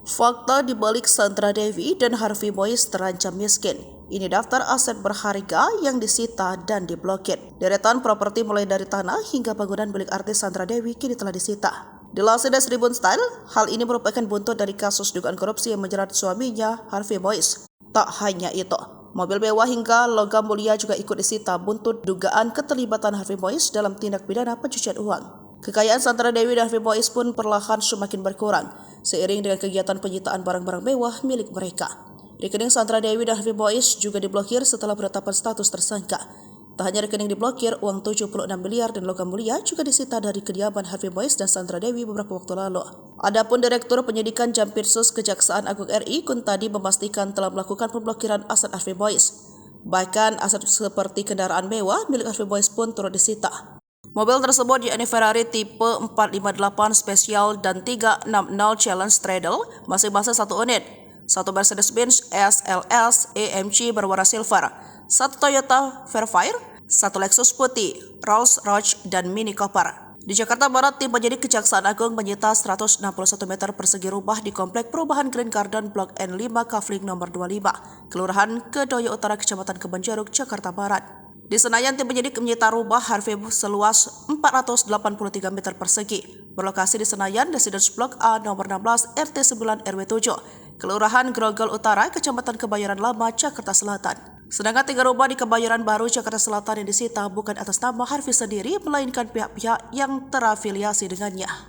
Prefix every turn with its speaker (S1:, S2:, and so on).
S1: Fakta di balik Sandra Dewi dan Harvey Mois terancam miskin. Ini daftar aset berharga yang disita dan diblokir. Deretan properti mulai dari tanah hingga bangunan milik artis Sandra Dewi kini telah disita. Dilansir dari Tribun Style, hal ini merupakan buntut dari kasus dugaan korupsi yang menjerat suaminya, Harvey Mois. Tak hanya itu, mobil mewah hingga logam mulia juga ikut disita buntut dugaan keterlibatan Harvey Mois dalam tindak pidana pencucian uang. Kekayaan Sandra Dewi dan Harvey Mois pun perlahan semakin berkurang, seiring dengan kegiatan penyitaan barang-barang mewah milik mereka. Rekening Sandra Dewi dan Harvey Mois juga diblokir setelah penetapan status tersangka. Tak hanya rekening diblokir, uang 76 miliar dan logam mulia juga disita dari kediaman Harvey Mois dan Sandra Dewi beberapa waktu lalu. Adapun Direktur Penyidikan Jampitsus Kejaksaan Agung RI Kuntadi memastikan telah melakukan pemblokiran aset Harvey Mois. Bahkan aset seperti kendaraan mewah milik Harvey Mois pun turut disita. Mobil tersebut yakni Ferrari tipe 458 Special dan 360 Challenge Straddle masing-masing satu unit, satu Mercedes-Benz SLS AMG berwarna silver, satu Toyota Fairfire, satu Lexus putih, Rolls-Royce dan Mini Cooper. Di Jakarta Barat, tim penyidik Kejaksaan Agung menyita 161 meter persegi rumah di Komplek Perumahan Green Garden Blok N5 Kafling nomor 25, Kelurahan Kedoya Utara, Kecamatan Kebonjeruk, Jakarta Barat. Di Senayan, tim penyidik menyita rumah Harvey seluas 483 meter persegi, berlokasi di Senayan, Residence Blok A nomor 16 RT 9 RW 7, Kelurahan Grogol Utara, Kecamatan Kebayoran Lama, Jakarta Selatan. Sedangkan 3 rumah di Kebayoran Baru, Jakarta Selatan yang disita bukan atas nama Harvey sendiri, melainkan pihak-pihak yang terafiliasi dengannya.